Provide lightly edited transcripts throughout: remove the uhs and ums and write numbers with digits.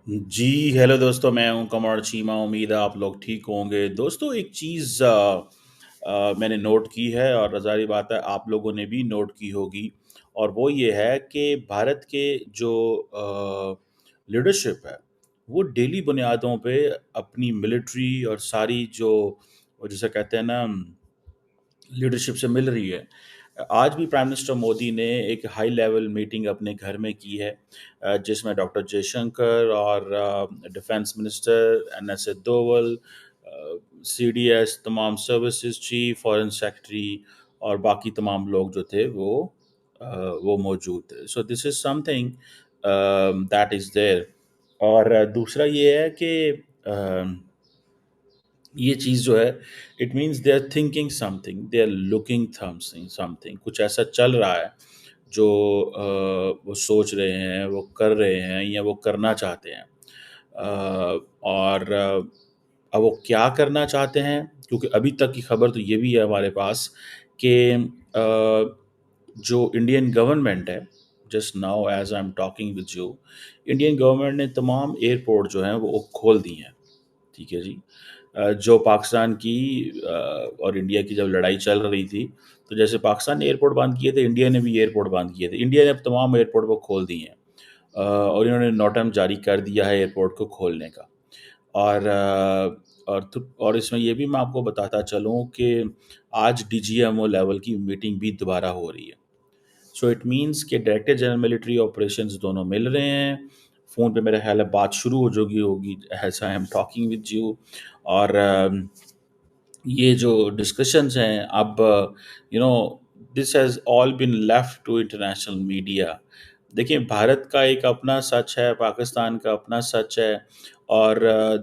جی hello دوستوں، میں ہوں کمر چیمہ. امید ہے آپ لوگ ٹھیک ہوں گے. دوستوں ایک چیز میں نے نوٹ کی ہے، اور ظاہری بات ہے آپ لوگوں نے بھی نوٹ کی ہوگی، اور وہ یہ ہے کہ بھارت کے جو لیڈرشپ ہے وہ ڈیلی بنیادوں پہ اپنی ملٹری اور ساری جو وہ جسے کہتے ہیں نا لیڈرشپ سے مل رہی ہے. آج بھی پرائم منسٹر مودی نے ایک ہائی لیول میٹنگ اپنے گھر میں کی ہے، جس میں ڈاکٹر جے شنکر اور defence minister NS Doval, C D S, تمام سروسز چیف، فارن سیکرٹری اور باقی تمام لوگ جو تھے وہ موجود تھے. So this is something that is there. اور دوسرا یہ ہے کہ یہ چیز جو ہے it means they are thinking something, they are looking something. کچھ ایسا چل رہا ہے جو وہ سوچ رہے ہیں، وہ کر رہے ہیں یا وہ کرنا چاہتے ہیں. اور اب وہ کیا کرنا چاہتے ہیں، کیونکہ ابھی تک کی خبر تو یہ بھی ہے ہمارے پاس کہ جو انڈین گورنمنٹ ہے، just now as I am talking with you, Indian government نے تمام ایئرپورٹ جو ہیں وہ کھول دی ہیں. ٹھیک ہے جی. جو پاکستان کی اور انڈیا کی جب لڑائی چل رہی تھی، تو جیسے پاکستان نے ایئرپورٹ بند کیے تھے، انڈیا نے بھی ایئرپورٹ بند کیے تھے. انڈیا نے اب تمام ایئرپورٹ کو کھول دی ہیں، اور انہوں نے نوٹم جاری کر دیا ہے ایئرپورٹ کو کھولنے کا. اور اور اس میں یہ بھی میں آپ کو بتاتا چلوں کہ آج DGMO لیول کی میٹنگ بھی دوبارہ ہو رہی ہے. سو اٹ مینس کہ ڈائریکٹر جنرل ملٹری آپریشنز دونوں مل رہے ہیں. فون پہ میرا خیال ہے بات شروع ہو چکی ہوگی as I am talking with you. اور یہ جو ڈسکشنز ہیں اب this has all been left to international media. دیکھیں، بھارت کا ایک اپنا سچ ہے، پاکستان کا اپنا سچ ہے، اور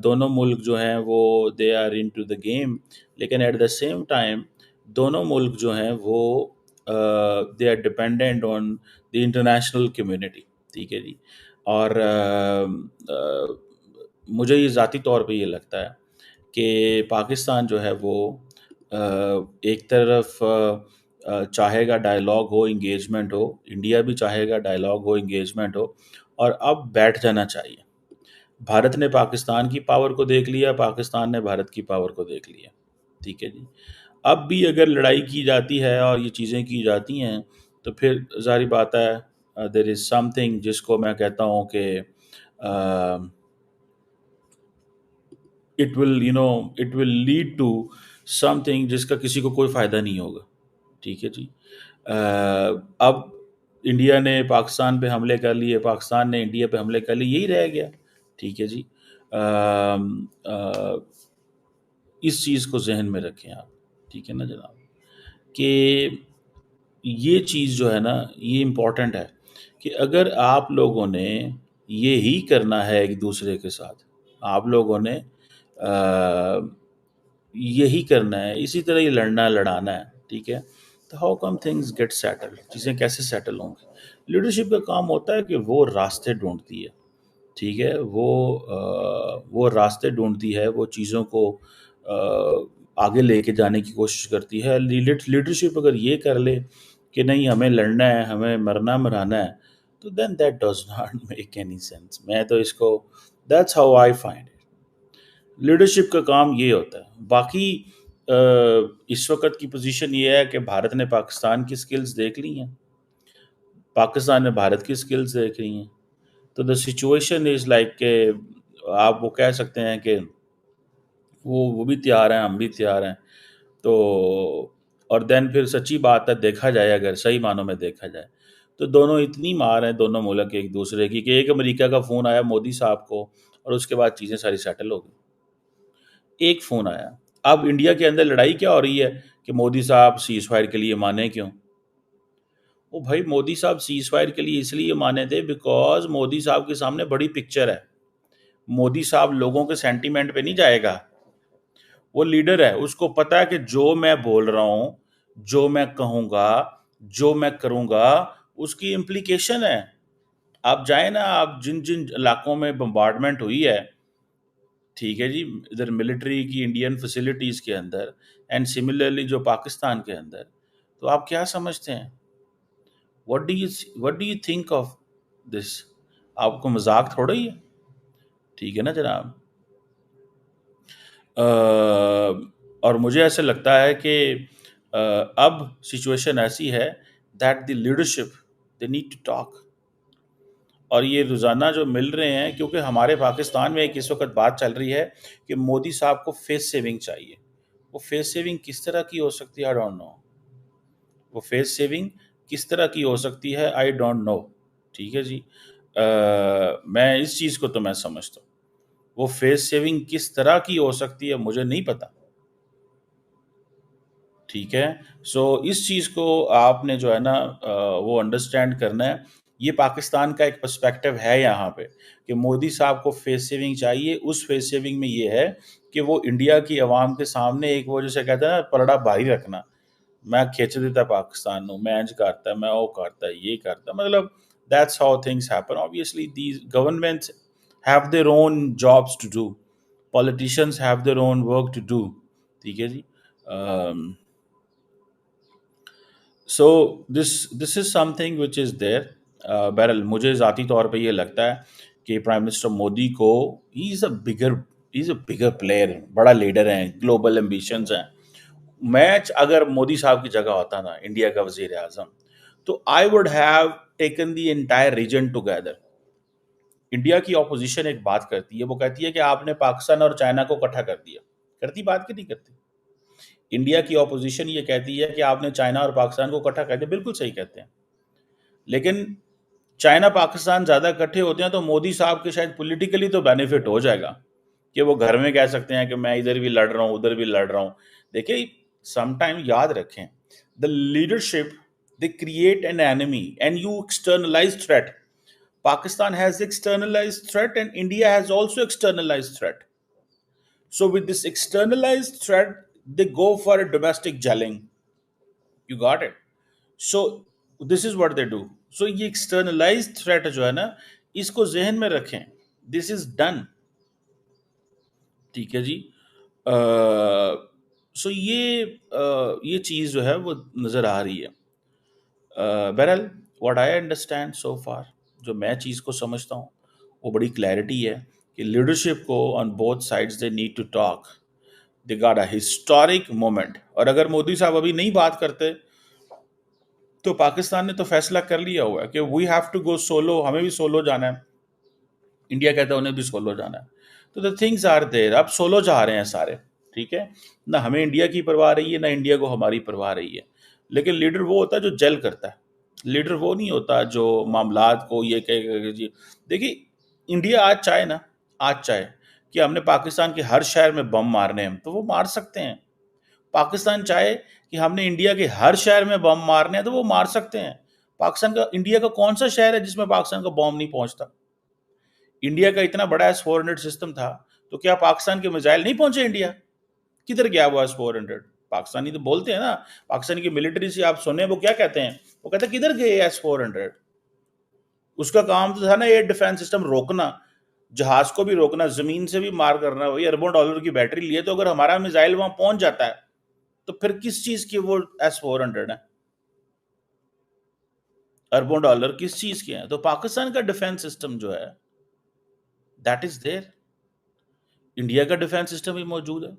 دونوں ملک جو ہیں وہ they are into the game. لیکن ایٹ دا سیم ٹائم دونوں ملک جو ہیں وہ they are dependent on the international community. ٹھیک ہے جی. اور مجھے یہ ذاتی طور پہ یہ لگتا ہے کہ پاکستان جو ہے وہ ایک طرف چاہے گا ڈائلاگ ہو، انگیجمنٹ ہو، انڈیا بھی چاہے گا ڈائلاگ ہو، انگیجمنٹ ہو، اور اب بیٹھ جانا چاہیے. بھارت نے پاکستان کی پاور کو دیکھ لیا، پاکستان نے بھارت کی پاور کو دیکھ لیا. ٹھیک ہے جی. اب بھی اگر لڑائی کی جاتی ہے اور یہ چیزیں کی جاتی ہیں تو پھر ظاہری بات ہے دیر از سم تھنگ جس کو میں کہتا ہوں کہ it will lead to something جس کا کسی کو کوئی فائدہ نہیں ہوگا. ٹھیک ہے جی. اب انڈیا نے پاکستان پہ حملے کر لیے، پاکستان نے انڈیا پہ حملے کر لیے، یہی رہ گیا. ٹھیک ہے جی. اس چیز کو ذہن میں رکھیں آپ. ٹھیک ہے نا جناب، کہ یہ چیز جو ہے نا یہ امپورٹنٹ ہے کہ اگر آپ لوگوں نے یہی کرنا ہے ایک دوسرے کے ساتھ، آپ لوگوں نے یہی کرنا ہے، اسی طرح یہ لڑانا ہے. ٹھیک ہے. تو how come things get settle, چیزیں کیسے سیٹل ہوں گی؟ لیڈرشپ کا کام ہوتا ہے کہ وہ راستے ڈھونڈتی ہے. ٹھیک ہے. وہ راستے ڈھونڈتی ہے، وہ چیزوں کو آگے لے کے جانے کی کوشش کرتی ہے. لیڈرشپ اگر یہ کر لے کہ نہیں ہمیں لڑنا ہے، ہمیں مرنا مرانا ہے، تو then that does not make any sense. میں تو اس کو that's how I find it. Leadership کا کام یہ ہوتا ہے. باقی اس وقت کی پوزیشن یہ ہے کہ بھارت نے پاکستان کی سکلز دیکھ لی ہیں، پاکستان نے بھارت کی سکلز دیکھ لی ہیں. تو دا سچویشن از لائک کہ آپ وہ کہہ سکتے ہیں کہ وہ بھی تیار ہیں، ہم بھی تیار ہیں. تو اور دین پھر سچی بات ہے، دیکھا جائے اگر صحیح معنوں میں دیکھا جائے تو دونوں اتنی مار ہیں دونوں ملک ایک دوسرے کی کہ ایک امریکہ کا فون آیا مودی صاحب کو اور اس کے بعد چیزیں ساری سیٹل ہو گئی. ایک فون آیا. اب انڈیا کے اندر لڑائی کیا ہو رہی ہے کہ مودی صاحب سیز فائر کے لیے مانے کیوں؟ وہ بھائی مودی صاحب سیز فائر کے لیے اس لیے مانے تھے بیکاز مودی صاحب کے سامنے بڑی پکچر ہے. مودی صاحب لوگوں کے سینٹیمنٹ پہ نہیں جائے گا. وہ لیڈر ہے، اس کو پتا ہے کہ جو میں بول رہا ہوں، جو میں کہوں گا، جو میں کروں گا، اس کی امپلیکیشن ہے. آپ جائیں نا، آپ جن علاقوں میں بمبارڈمنٹ ہوئی ہے، ٹھیک ہے جی، ادھر ملٹری کی انڈین فیسلٹیز کے اندر، اینڈ سملرلی جو پاکستان کے اندر، تو آپ کیا سمجھتے ہیں؟ what do you think of this؟ آپ کو مذاق تھوڑا ہی ہے. ٹھیک ہے نا جناب. اور مجھے ایسے لگتا ہے کہ اب سچویشن ایسی ہے that the leadership they need to talk. اور یہ روزانہ جو مل رہے ہیں، کیونکہ ہمارے پاکستان میں ایک اس وقت بات چل رہی ہے کہ مودی صاحب کو فیس سیونگ چاہیے. وہ فیس سیونگ کس طرح کی ہو سکتی ہے؟ I don't know. وہ فیس سیونگ کس طرح کی ہو سکتی ہے؟ I don't know. ٹھیک ہے جی. میں اس چیز کو تو میں سمجھتا ہوں. وہ فیس سیونگ کس طرح کی ہو سکتی ہے مجھے نہیں پتا. ٹھیک ہے. سو اس چیز کو آپ نے جو ہے نا وہ انڈرسٹینڈ کرنا ہے. یہ پاکستان کا ایک پرسپیکٹو ہے یہاں پہ کہ مودی صاحب کو فیس سیونگ چاہیے. اس فیس سیونگ میں یہ ہے کہ وہ انڈیا کی عوام کے سامنے ایک وہ جیسے کہتے ہیں نا پلڑا بھاری رکھنا. میں کھینچ دیتا پاکستان نو، میں انج کرتا، میں وہ کرتا، یہ کرتا. مطلب that's how things happen. Obviously these governments have their own jobs to do. Politicians have their own work to do. ٹھیک ہے جی. سو this is some thing which از دیر. بہرحال مجھے ذاتی طور پہ یہ لگتا ہے کہ پرائم منسٹر مودی کو ہی از اے بگر پلیئر، بڑا لیڈر ہیں، گلوبل ایمبیشنز ہیں. میچ اگر مودی صاحب کی جگہ ہوتا نا انڈیا کا وزیر اعظم، تو I would have taken the entire region together. India کی اپوزیشن ایک بات کرتی ہے، وہ کہتی ہے کہ آپ نے پاکستان اور چائنا کو اکٹھا کر دیا. کرتی بات کی نہیں کرتی؟ انڈیا کی اپوزیشن یہ کہتی ہے کہ آپ نے چائنا اور پاکستان کو اکٹھا کر دیا. بالکل صحیح کہتے ہیں. لیکن چائنا پاکستان زیادہ اکٹھے ہوتے ہیں تو مودی صاحب کے شاید پولیٹیکلی تو بینیفٹ ہو جائے گا کہ وہ گھر میں کہہ سکتے ہیں کہ میں ادھر بھی لڑ رہا ہوں، ادھر بھی لڑ رہا ہوں. دیکھیں سم ٹائم یاد رکھیں، the leadership they create an enemy and you externalise threat. Pakistan has externalized threat and India has also externalized threat. So with this externalized threat, they go for a domestic gelling. You got it? So this is what they do. So یہ externalized threat جو ہے نا، اس کو ذہن میں رکھیں. This is done. ٹھیک ہے جی. سو یہ چیز جو ہے وہ نظر آ رہی ہے. بہرحال what I understand so for, جو میں چیز کو سمجھتا ہوں وہ بڑی کلیئرٹی ہے کہ لیڈرشپ کو on both sides they need to talk. They got a historic moment. اور اگر مودی صاحب ابھی نہیں بات کرتے تو پاکستان نے تو فیصلہ کر لیا ہوا ہے کہ we have to go solo, ہمیں بھی سولو جانا ہے. انڈیا کہتا ہے انہیں بھی سولو جانا ہے. تو دا تھنگز آر دیر. اب سولو جا رہے ہیں سارے. ٹھیک ہے. نہ ہمیں انڈیا کی پرواہ رہی ہے، نہ انڈیا کو ہماری پرواہ رہی ہے. لیکن لیڈر وہ ہوتا ہے جو جل کرتا ہے. لیڈر وہ نہیں ہوتا جو معاملات کو یہ کہ جی دیکھیے انڈیا آج چاہے نا، آج چاہے کہ ہم نے پاکستان کے ہر شہر میں بم مارنے ہیں تو وہ مار سکتے ہیں. پاکستان چاہے کہ ہم نے انڈیا کے ہر شہر میں بم مارنے ہیں تو وہ مار سکتے ہیں. پاکستان کا، انڈیا کا کون سا شہر ہے جس میں پاکستان کا بم نہیں پہنچتا؟ انڈیا کا اتنا بڑا S-400 سسٹم تھا تو کیا پاکستان کے میزائل نہیں پہنچے انڈیا؟ کدھر گیا وہ S-400؟ پاکستانی تو بولتے ہیں نا، پاکستانی کی ملٹری سے آپ سنیں وہ کیا کہتے ہیں، وہ کہتے ہیں کدھر گئے S-400؟ اس کا کام تو تھا نا ایئر ڈیفینس سسٹم روکنا، جہاز کو بھی روکنا، زمین سے بھی مار کرنا. وہی اربوں ڈالر کی بیٹری لیے تو اگر ہمارا میزائل وہاں پہنچ جاتا ہے تو پھر کس چیز کی وہ S-400 ہے؟ اربوں ڈالر کس چیز کے ہیں؟ تو پاکستان کا ڈیفینس سسٹم جو ہے دیٹ از دیر. انڈیا کا ڈیفینس سسٹم بھی موجود ہے.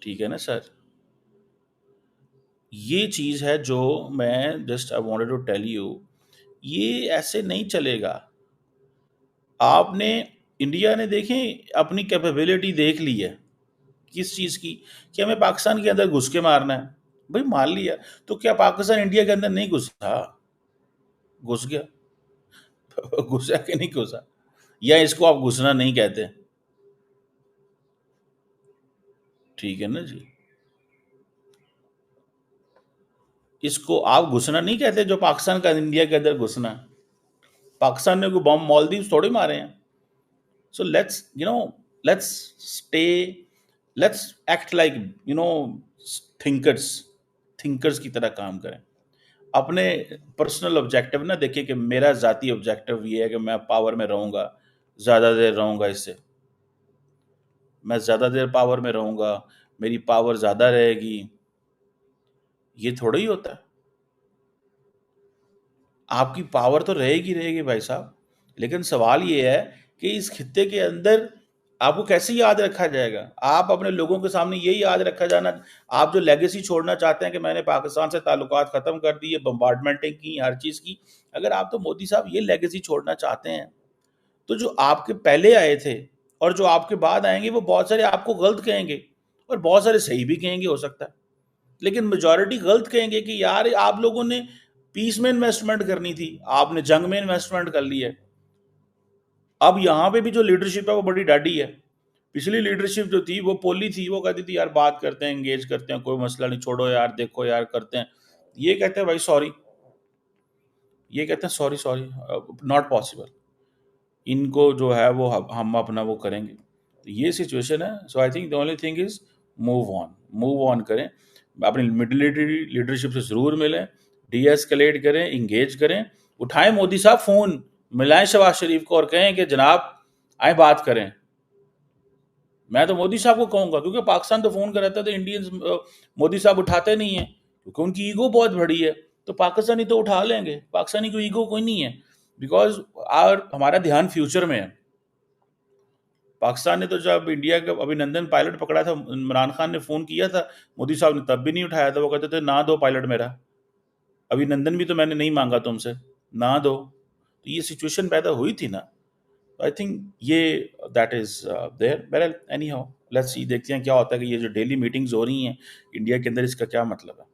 ٹھیک ہے نا سر. یہ چیز ہے جو میں just I wanted to tell you. یہ ایسے نہیں چلے گا. آپ نے، انڈیا نے دیکھیں اپنی کیپیبلٹی دیکھ لی ہے کس چیز کی، کہ ہمیں پاکستان کے اندر گھس کے مارنا ہے. بھائی مان لیا تو کیا پاکستان انڈیا کے اندر نہیں گھسا؟ گھس گیا. گھسا کہ نہیں گھسا؟ یا اس کو آپ گھسنا نہیں کہتے؟ ٹھیک ہے نا جی. اس کو آپ گھسنا نہیں کہتے جو پاکستان کا انڈیا کے اندر گھسنا. پاکستان نے کوئی بم مالدیوز تھوڑی مارے ہیں. So let's let's stay, let's act like thinkers. Thinkers کی طرح کام کریں. اپنے پرسنل آبجیکٹو نہ دیکھیں کہ میرا ذاتی آبجیکٹو یہ ہے کہ میں پاور میں رہوں گا، زیادہ دیر رہوں گا، اس سے میں زیادہ دیر پاور میں رہوں گا، میری پاور زیادہ رہے گی. یہ تھوڑا ہی ہوتا ہے. آپ کی پاور تو رہے گی بھائی صاحب، لیکن سوال یہ ہے کہ اس خطے کے اندر آپ کو کیسے یاد رکھا جائے گا؟ آپ اپنے لوگوں کے سامنے یہی یاد رکھا جانا، آپ جو لیگیسی چھوڑنا چاہتے ہیں کہ میں نے پاکستان سے تعلقات ختم کر دیے، بمبارڈمنٹیں کی، ہر چیز کی، اگر آپ تو مودی صاحب یہ لیگیسی چھوڑنا چاہتے ہیں تو جو آپ کے پہلے آئے تھے اور جو آپ کے بعد آئیں گے وہ بہت سارے آپ کو غلط کہیں گے اور بہت سارے صحیح بھی کہیں گے ہو سکتا ہے، لیکن میجورٹی غلط کہیں گے کہ یار آپ لوگوں نے پیس میں انویسٹمنٹ کرنی تھی، آپ نے جنگ میں انویسٹمنٹ کر لی ہے۔ اب یہاں پہ بھی جو لیڈرشپ ہے وہ بڑی ڈاڈی ہے۔ پچھلی لیڈرشپ جو تھی وہ پولی تھی، وہ کہتی تھی یار بات کرتے ہیں، انگیج کرتے ہیں، کوئی مسئلہ نہیں، چھوڑو یار، دیکھو یار، کرتے ہیں۔ یہ کہتے ہیں بھائی سوری، یہ کہتے ہیں سوری سوری، ناٹ پاسبل، ان کو جو ہے وہ ہم اپنا وہ کریں گے۔ یہ سچویشن ہے۔ So I think the only thing is move on کریں، اپنی ملٹری لیڈرشپ سے ضرور ملیں، ڈی ایسکلیٹ کریں، انگیج کریں، اٹھائیں مودی صاحب فون، ملائیں شہباز شریف کو اور کہیں کہ جناب آئیں بات کریں۔ میں تو مودی صاحب کو کہوں گا، کیونکہ پاکستان تو فون کر رہتا ہے تو انڈینز مودی صاحب اٹھاتے نہیں ہیں کیونکہ ان کی ایگو بہت بڑی ہے، تو پاکستانی تو اٹھا لیں گے، پاکستانی کو ایگو کوئی نہیں ہے، بیکاز ہمارا دھیان فیوچر میں ہے۔ پاکستان نے تو جب انڈیا کا ابھینندن پائلٹ پکڑا تھا، عمران خان نے فون کیا تھا، مودی صاحب نے تب بھی نہیں اٹھایا تھا، وہ کہتے تھے نہ دو پائلٹ میرا، ابھینندن بھی تو میں نے نہیں مانگا تم سے، نہ دو۔ تو یہ سچویشن پیدا ہوئی تھی نا، آئی تھنک یہ دیٹ از دیر، بہرحال اینی ہاؤ لیٹس سی، دیکھتے ہیں کیا ہوتا ہے کہ یہ جو ڈیلی میٹنگز ہو رہی ہیں انڈیا کے اندر، اس کا کیا مطلب ہے۔